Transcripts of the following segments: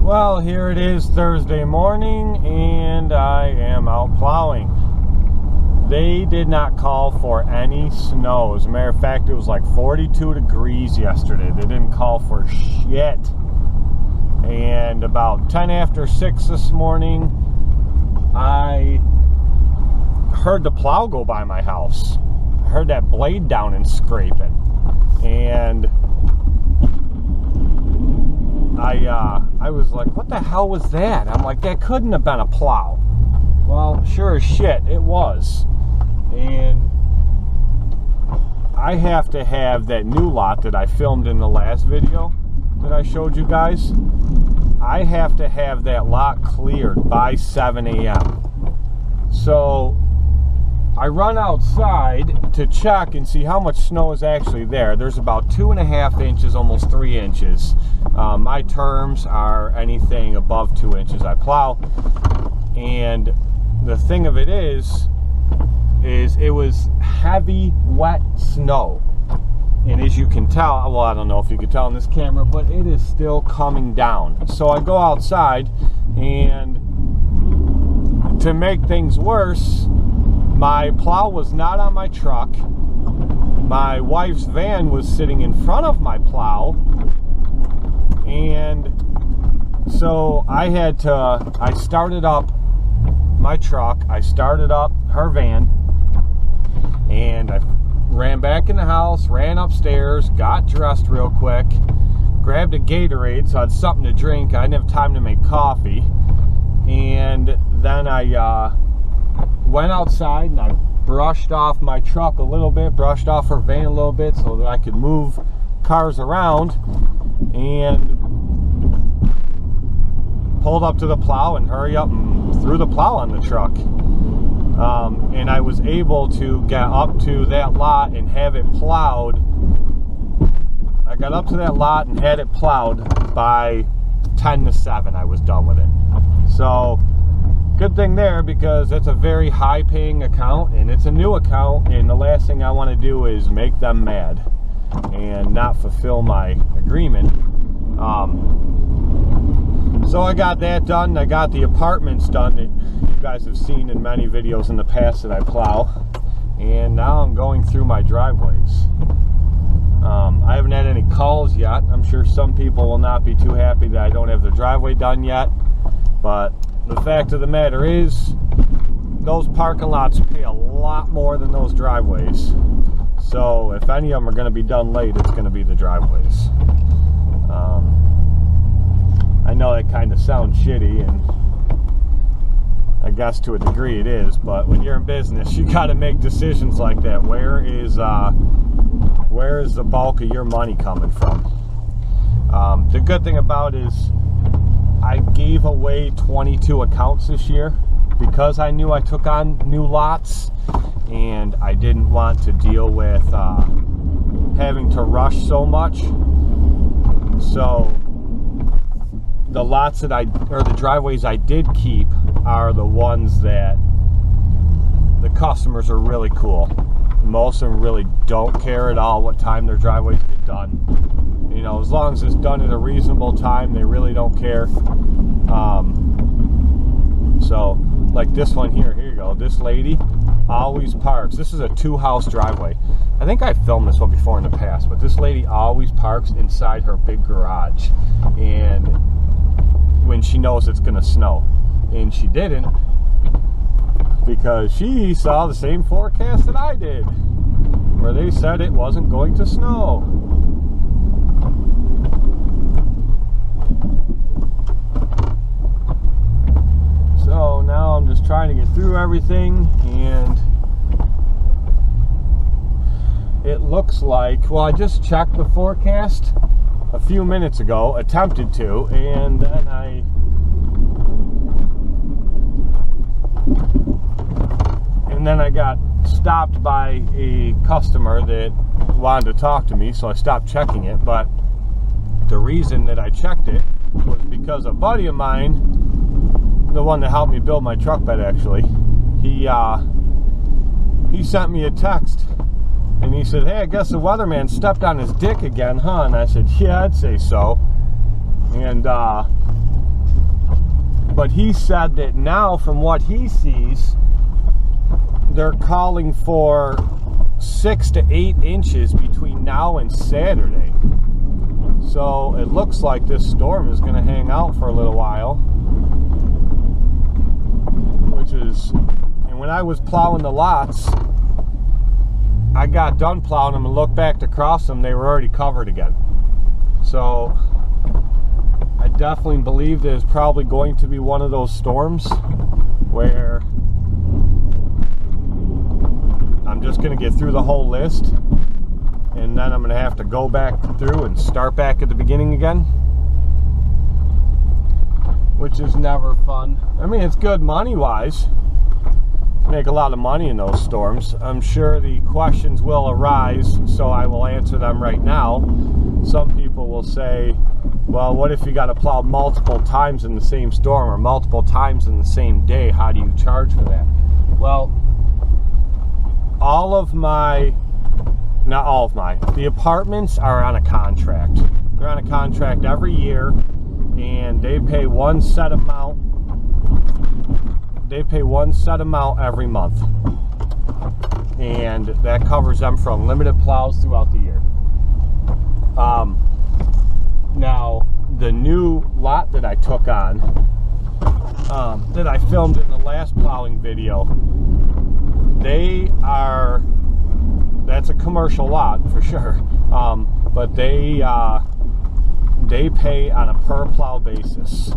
Well, here it is Thursday morning, and I am out plowing. They did not call for any snow. As a matter of fact, it was like 42 degrees yesterday. They didn't call for shit. And about 10 after 6 this morning, I heard the plow go by my house. I heard that blade down and scraping. And I was like, what the hell was that? I'm like, that couldn't have been a plow. Well, sure as shit, it was. And I have to have that new lot that I filmed in the last video that I showed you guys. I have to have that lot cleared by 7 a.m. So I run outside to check and see how much snow is actually there. There's about 2.5 inches, almost 3 inches. My terms are anything above 2 inches I plow. And the thing of it is it was heavy, wet snow. And as you can tell, well, I don't know if you can tell in this camera, but it is still coming down. So I go outside, and to make things worse, my plow was not on my truck. My wife's van was sitting in front of my plow. And so I started up my truck, I started up her van, and I ran back in the house, ran upstairs, got dressed real quick, grabbed a Gatorade so I had something to drink. I didn't have time to make coffee. And then I went outside and I brushed off my truck a little bit, brushed off her van a little bit so that I could move cars around, and pulled up to the plow and hurry up and threw the plow on the truck. And I was able to get up to that lot and have it plowed. I got up to that lot and had it plowed by 10 to 7. I was done with it. So good thing there, because it's a very high paying account and it's a new account, and the last thing I want to do is make them mad and not fulfill my agreement. So I got that done. I got the apartments done that you guys have seen in many videos in the past that I plow. And now I'm going through my driveways. I haven't had any calls yet. I'm sure some people will not be too happy that I don't have the driveway done yet. But the fact of the matter is, those parking lots pay a lot more than those driveways. So if any of them are going to be done late, it's going to be the driveways. I know that kind of sounds shitty, and I guess to a degree it is, but when you're in business, you got to make decisions like that. Where is the bulk of your money coming from? The good thing about it is I gave away 22 accounts this year because I knew I took on new lots, and I didn't want to deal with having to rush so much. So the lots that the driveways I did keep are the ones that the customers are really cool. Most of them really don't care at all what time their driveways get done. You know, as long as it's done at a reasonable time, they really don't care. So, like this one here you go. This lady always parks. This is a 2-house driveway. I think I filmed this one before in the past, but this lady always parks inside her big garage. And when she knows it's going to snow. And she didn't, because she saw the same forecast that I did, where they said it wasn't going to snow. So now I'm just trying to get through everything, and it looks like, well, I just checked the forecast a few minutes ago, attempted to, and then I got stopped by a customer that wanted to talk to me, so I stopped checking it. But the reason that I checked it was because a buddy of mine, the one that helped me build my truck bed actually, he sent me a text, and he said, hey, I guess the weatherman stepped on his dick again, huh? And I said, yeah, I'd say so. And But he said that now, from what he sees, they're calling for 6 to 8 inches between now and Saturday. So it looks like this storm is going to hang out for a little while. Which is, and when I was plowing the lots, I got done plowing them and looked back to cross them, they were already covered again. So I definitely believe there's probably going to be one of those storms where I'm just going to get through the whole list, and then I'm going to have to go back through and start back at the beginning again, which is never fun. I mean, it's good money-wise. Make a lot of money in those storms. I'm sure the questions will arise, so I will answer them right now. Some people will say, well, what if you got to plow multiple times in the same storm or multiple times in the same day? How do you charge for that? Well, the apartments are on a contract. They're on a contract every year, and they pay one set amount. They pay one set amount every month, and that covers them for unlimited plows throughout the year. Now, the new lot that I took on, that I filmed in the last plowing video, that's a commercial lot for sure, but they pay on a per plow basis.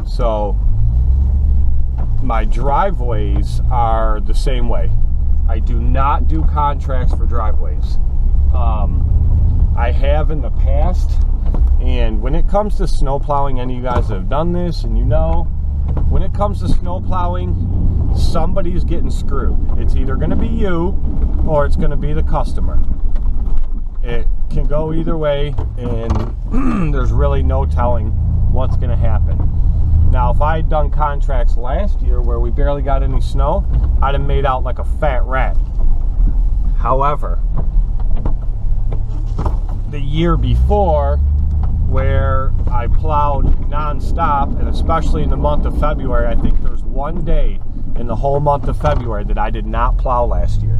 So my driveways are the same way. I do not do contracts for driveways. I have in the past, and when it comes to snow plowing, any of you guys have done this, and you know, when it comes to snow plowing, somebody's getting screwed. It's either going to be you or it's going to be the customer. It can go either way, and there's really no telling what's going to happen. Now, if I had done contracts last year where we barely got any snow, I'd have made out like a fat rat. However, the year before, where I plowed non-stop, and especially in the month of February, I think there's one day in the whole month of February that I did not plow last year.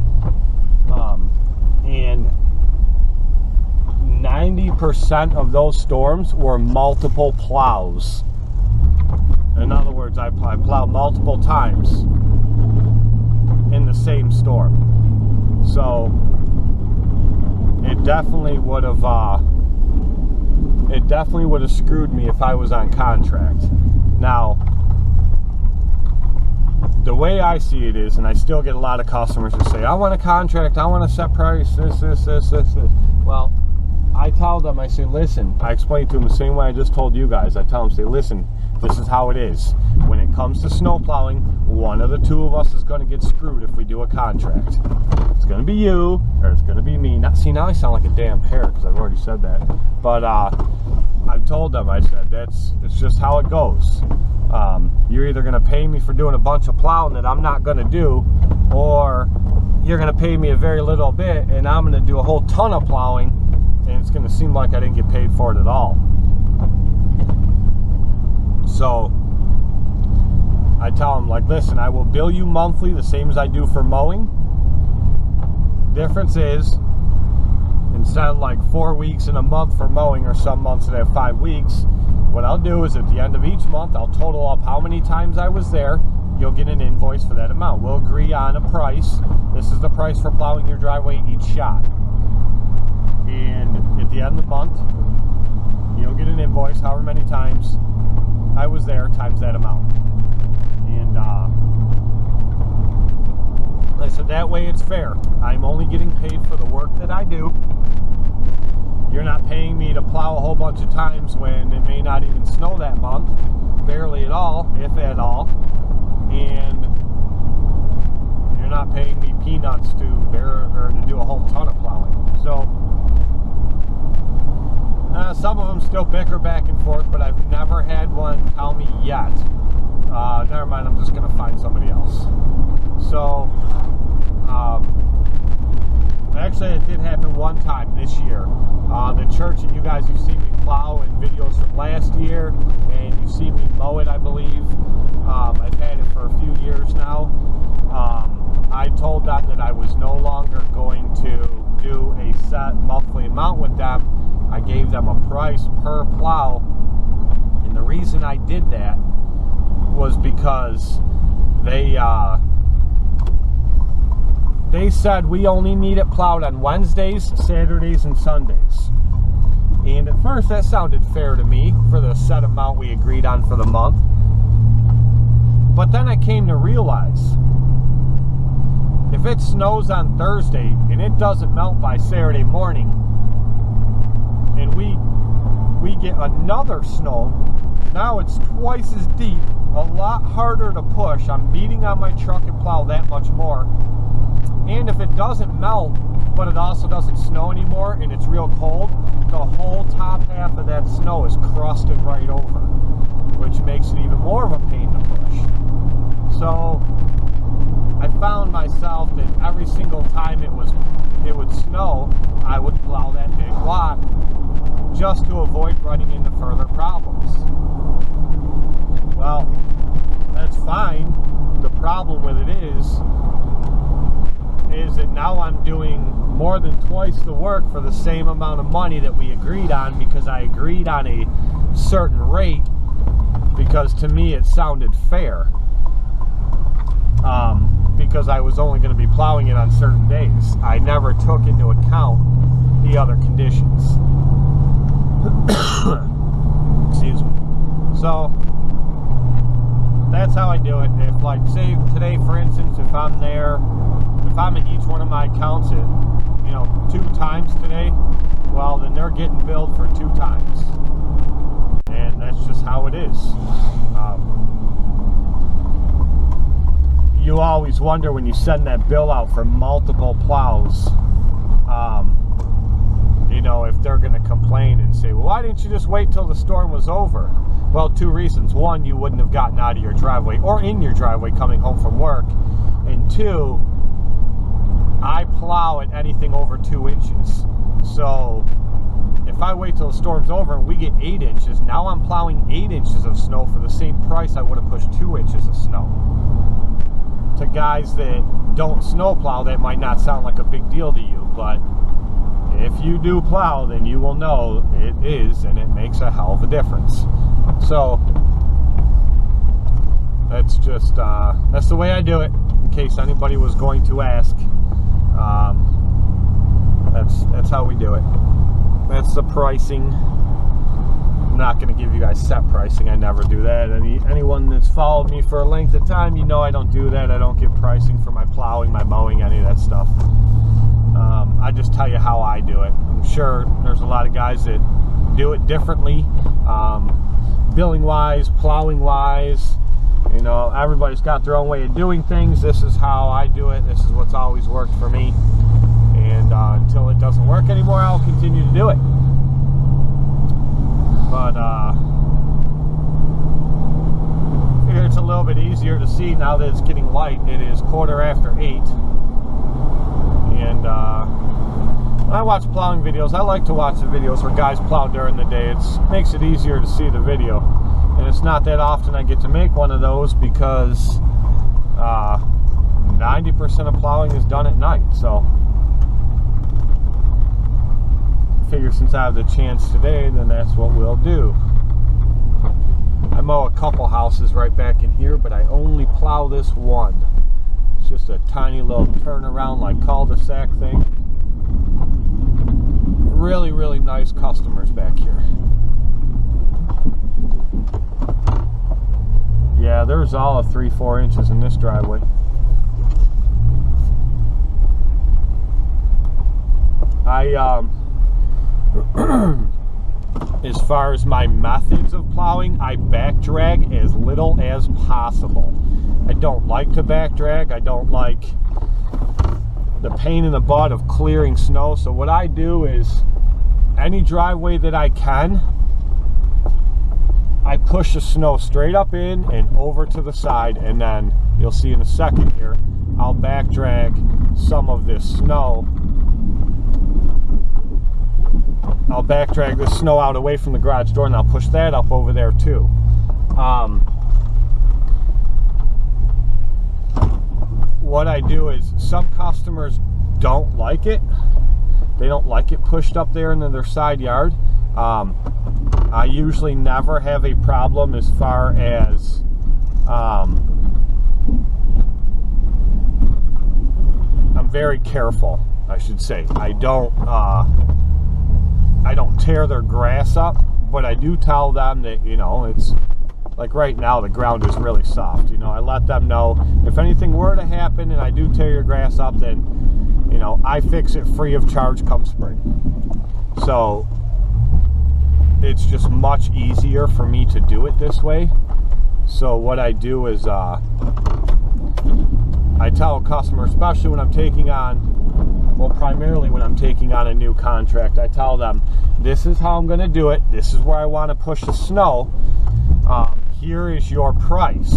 And 90% of those storms were multiple plows. In other words, I plowed multiple times in the same storm. So it definitely would have screwed me if I was on contract. Now, the way I see it is, and I still get a lot of customers that say, I want a contract, I want a set price, this. Well, I tell them, I say, listen, I explain to them the same way I just told you guys. I tell them, say, listen, this is how it is. When it comes to snow plowing, one of the two of us is going to get screwed if we do a contract. It's going to be you, or it's going to be me. See, now I sound like a damn parrot because I've already said that. But I've told them, I said, it's just how it goes. You're either going to pay me for doing a bunch of plowing that I'm not going to do, or you're going to pay me a very little bit, and I'm going to do a whole ton of plowing, and it's going to seem like I didn't get paid for it at all. So I tell them, like, listen, I will bill you monthly the same as I do for mowing. Difference is, instead of like 4 weeks in a month for mowing, or some months that have 5 weeks, what I'll do is at the end of each month, I'll total up how many times I was there. You'll get an invoice for that amount. We'll agree on a price. This is the price for plowing your driveway each shot. And at the end of the month, you'll get an invoice however many times I was there times that amount. And I said, that way it's fair. I'm only getting paid for the work that I do. You're not paying me to plow a whole bunch of times when it may not even snow that month, barely at all, if at all, and you're not paying me peanuts to do a whole ton of plowing. So some of them still bicker back and forth, but I've never had one tell me yet, never mind, I'm just going to find somebody else. So actually, it did happen one time this year. The church that you guys have seen me plow in videos from last year, and you see me mow it, I believe. I've had it for a few years now. I told them that I was no longer going to do a set monthly amount with them. I gave them a price per plow, and the reason I did that was because they said we only need it plowed on Wednesdays, Saturdays, and Sundays. And at first that sounded fair to me for the set amount we agreed on for the month. But then I came to realize, if it snows on Thursday and it doesn't melt by Saturday morning, and we get another snow, now it's twice as deep, a lot harder to push. I'm beating on my truck and plow that much more. And if it doesn't melt, but it also doesn't snow anymore and it's real cold, the whole top half of that snow is crusted right over, which makes it even more of a pain to push. So I found myself that every single time it would snow, I would plow that big lot just to avoid running into further problems. Well, that's fine. The problem with it is that now I'm doing more than twice the work for the same amount of money that we agreed on, because I agreed on a certain rate because to me it sounded fair. Because I was only going to be plowing it on certain days. I never took into account the other conditions. Excuse me. So that's how I do it. If, like, say today, for instance, if I'm at each one of my accounts at 2 times today, well, then they're getting billed for 2 times, and that's just how it is. You always wonder when you send that bill out for multiple plows, if they're going to complain and say, well, why didn't you just wait till the storm was over? Well, 2 reasons. 1, you wouldn't have gotten out of your driveway or in your driveway coming home from work. And 2, I plow at anything over 2 inches. So if I wait till the storm's over and we get 8 inches, now I'm plowing 8 inches of snow for the same price I would have pushed 2 inches of snow. To guys that don't snow plow, that might not sound like a big deal to you, but if you do plow, then you will know it is, and it makes a hell of a difference. So that's just that's the way I do it, in case anybody was going to ask. That's how we do it. That's the pricing. I'm not going to give you guys set pricing. I never do that. Anyone that's followed me for a length of time, you know I don't do that. I don't give pricing for my plowing, my mowing, any of that stuff. I just tell you how I do it. I'm sure there's a lot of guys that do it differently, billing wise, plowing wise. Everybody's got their own way of doing things. This is how I do it. This is what's always worked for me, and until it doesn't work anymore, I'll continue to do it. But I figure it's a little bit easier to see now that it's getting light. It is 8:15, and when I watch plowing videos, I like to watch the videos where guys plow during the day. It makes it easier to see the video, and it's not that often I get to make one of those because 90% of plowing is done at night. So I figure since I have the chance today, then that's what we'll do. I mow a couple houses right back in here, but I only plow this one. It's just a tiny little turnaround, like cul-de-sac thing. Really, really nice customers back here. Yeah, there's all of 3-4 inches in this driveway. As far as my methods of plowing, I back drag as little as possible. I don't like to back drag. I don't like the pain in the butt of clearing snow. So what I do is, any driveway that I can, I push the snow straight up in and over to the side, and then you'll see in a second here, I'll back drag some of this snow I'll back drag the snow out away from the garage door, and I'll push that up over there too. What I do is, some customers don't like it. They don't like it pushed up there into their side yard. I usually never have a problem as far as I'm very careful, I should say. I don't tear their grass up, but I do tell them that, you know, it's like right now the ground is really soft. You know, I let them know if anything were to happen and I do tear your grass up, then, you know, I fix it free of charge come spring. So it's just much easier for me to do it this way. So what I do is I tell a customer, especially when I'm taking on, well, primarily when I'm taking on a new contract, I tell them, this is how I'm going to do it. This is where I want to push the snow. Here is your price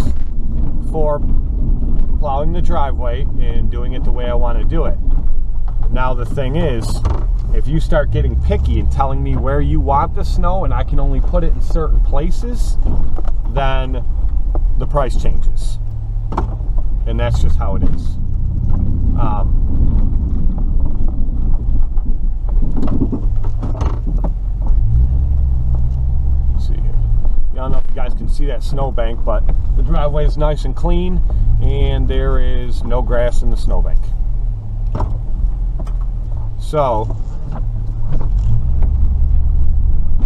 for plowing the driveway and doing it the way I want to do it. Now the thing is, if you start getting picky and telling me where you want the snow and I can only put it in certain places, then the price changes. And that's just how it is. Let's see here. I don't know if you guys can see that snowbank, but the driveway is nice and clean and there is no grass in the snowbank. So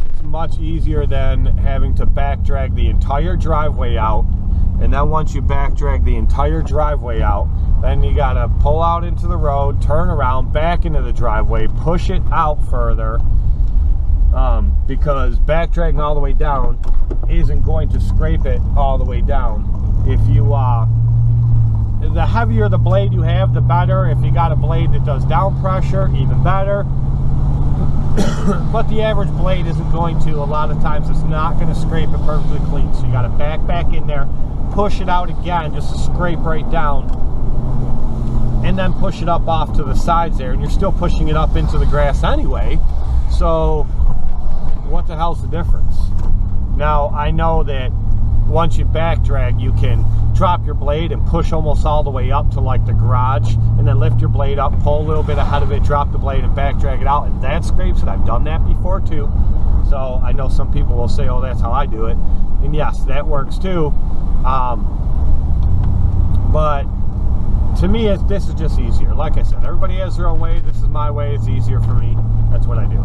it's much easier than having to back drag the entire driveway out, and then once you back drag the entire driveway out, then you gotta pull out into the road, turn around, back into the driveway, push it out further, because back dragging all the way down isn't going to scrape it all the way down. If you the heavier the blade you have, the better. If you got a blade that does down pressure, even better. But the average blade isn't going to. A lot of times it's not going to scrape it perfectly clean. So you got to back in there, push it out again just to scrape right down, and then push it up off to the sides there. And you're still pushing it up into the grass anyway. So what the hell's the difference? Now I know that once you back drag, you can drop your blade and push almost all the way up to like the garage, and then lift your blade up, pull a little bit ahead of it, drop the blade and back drag it out, and that scrapes it. I've done that before too. So I know some people will say, oh, that's how I do it. And yes, that works too. But to me, this is just easier. Like I said, everybody has their own way. This is my way. It's easier for me. That's what I do.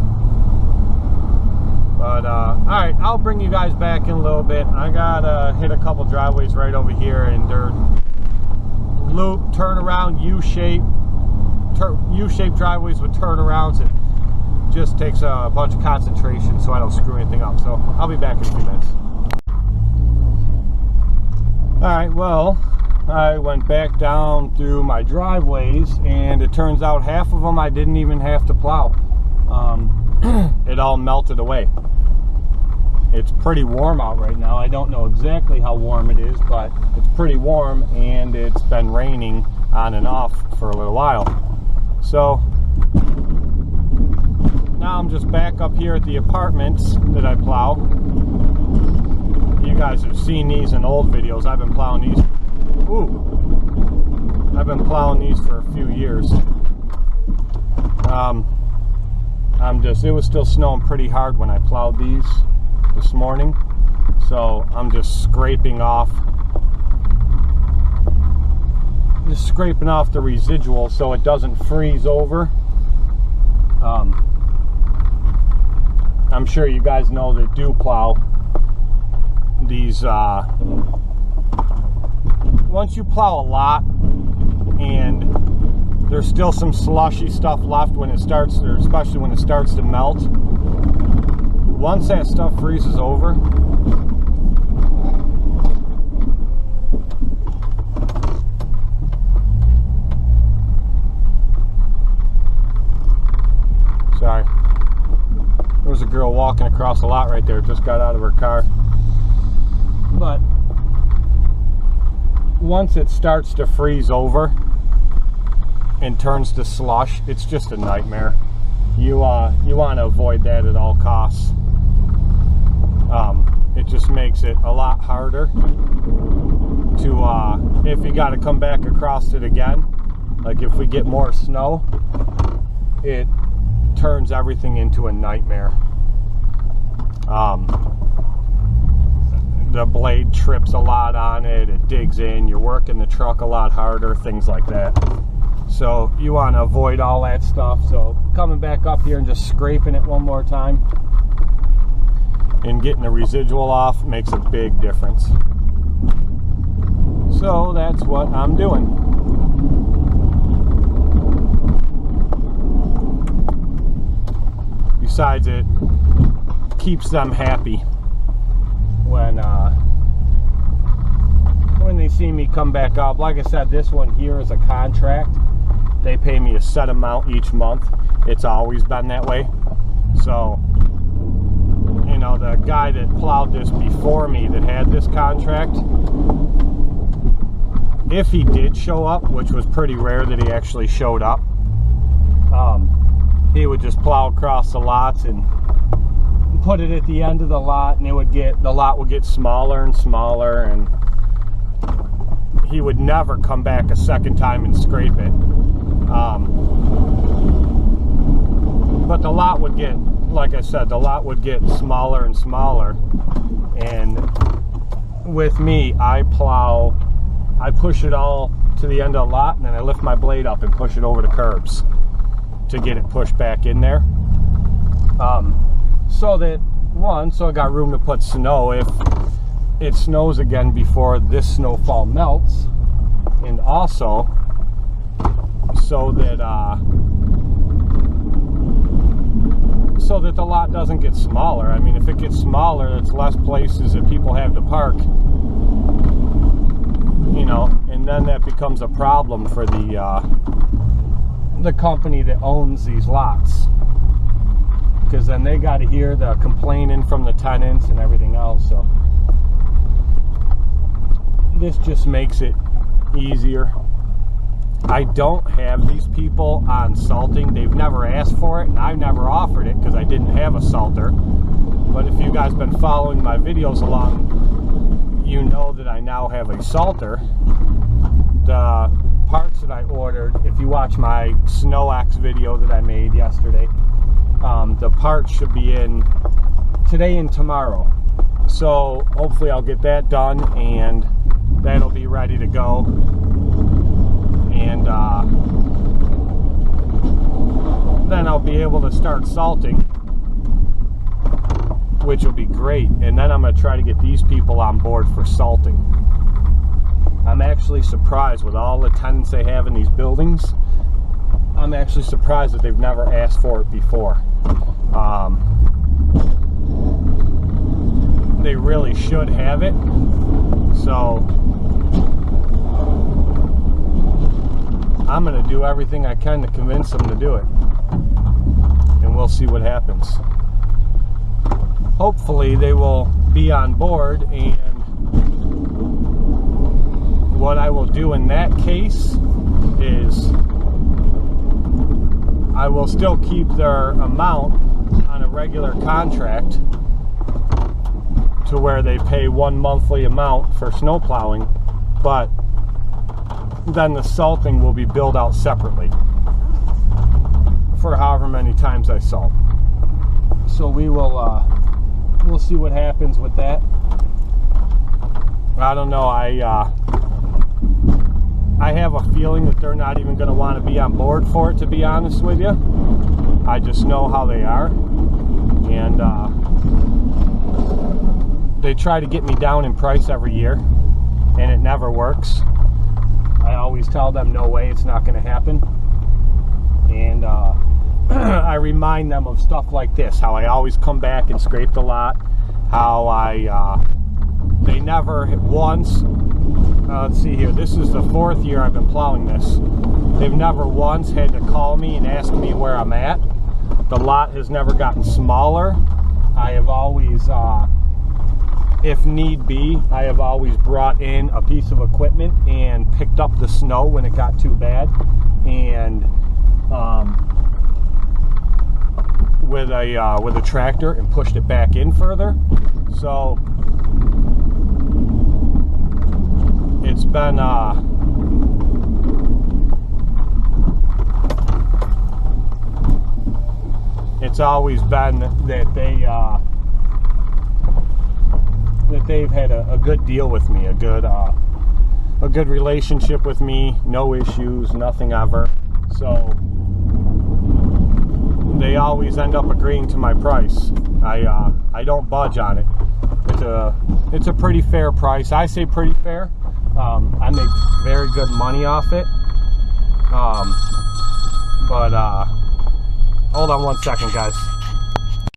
But, alright, I'll bring you guys back in a little bit. I gotta hit a couple driveways right over here, and they're loop, turn around, U-shape driveways with turnarounds. It just takes a bunch of concentration so I don't screw anything up. So I'll be back in a few minutes. Alright, well, I went back down through my driveways, and it turns out half of them I didn't even have to plow. It all melted away. It's pretty warm out right now. I don't know exactly how warm it is, but it's pretty warm, and it's been raining on and off for a little while. So now I'm just back up here at the apartments that I plow. You guys have seen these in old videos. I've been plowing these. I've been plowing these for a few years. It was still snowing pretty hard when I plowed these this morning, so I'm just scraping off the residual so it doesn't freeze over. I'm sure you guys know that do plow these. Once you plow a lot and there's still some slushy stuff left when it starts, or especially when it starts to melt. Once that stuff freezes over, sorry, there was a girl walking across the lot right there, just got out of her car. But once it starts to freeze over and turns to slush, it's just a nightmare. You want to avoid that at all costs. It just makes it a lot harder to, if you got to come back across it again, like if we get more snow, it turns everything into a nightmare. The blade trips a lot on it, it digs in, you're working the truck a lot harder, things like that. So you want to avoid all that stuff. So coming back up here and just scraping it one more time and getting the residual off makes a big difference. So that's what I'm doing. Besides, it keeps them happy when they see me come back up. Like I said, this one here is a contract. They pay me a set amount each month. It's always been that way. So, you know, the guy that plowed this before me that had this contract, if he did show up, which was pretty rare that he actually showed up, he would just plow across the lots and put it at the end of the lot, and the lot would get smaller and smaller, and he would never come back a second time and scrape it. But the lot would get, like I said, the lot would get smaller and smaller, and with me, I push it all to the end of the lot, and then I lift my blade up and push it over the curbs to get it pushed back in there. So I got room to put snow if it snows again before this snowfall melts, and also so that the lot doesn't get smaller. I mean, if it gets smaller, it's less places that people have to park, you know, and then that becomes a problem for the company that owns these lots, because then they got to hear the complaining from the tenants and everything else. So this just makes it easier. I don't have these people on salting. They've never asked for it, and I've never offered it because I didn't have a salter. But if you guys been following my videos along, you know that I now have a salter. The parts that I ordered, if you watch my Snow Axe video that I made yesterday, the parts should be in today and tomorrow. So hopefully I'll get that done, and that'll be ready to go. And then I'll be able to start salting, which will be great. And then I'm going to try to get these people on board for salting. I'm actually surprised with all the tenants they have in these buildings. I'm actually surprised that they've never asked for it before. They really should have it. So I'm going to do everything I can to convince them to do it. And we'll see what happens. Hopefully they will be on board, and what I will do in that case is I will still keep their amount on a regular contract to where they pay one monthly amount for snow plowing, but then the salting will be billed out separately for however many times I salt. So we will we'll see what happens with that. I don't know. I have a feeling that they're not even going to want to be on board for it, to be honest with you. I just know how they are, and they try to get me down in price every year, and it never works. I always tell them, no way, it's not going to happen. And I remind them of stuff like this, how I always come back and scrape the lot, how they never once, let's see here, this is the 4th year I've been plowing this. They've never once had to call me and ask me where I'm at. The lot has never gotten smaller. I have always, if need be, I have always brought in a piece of equipment and picked up the snow when it got too bad, and with a tractor and pushed it back in further. So it's been it's always been that they've had a good deal with me, a good relationship with me, no issues, nothing ever. So they always end up agreeing to my price. I don't budge on it. It's a pretty fair price. I say pretty fair. I make very good money off it. But hold on one second, guys.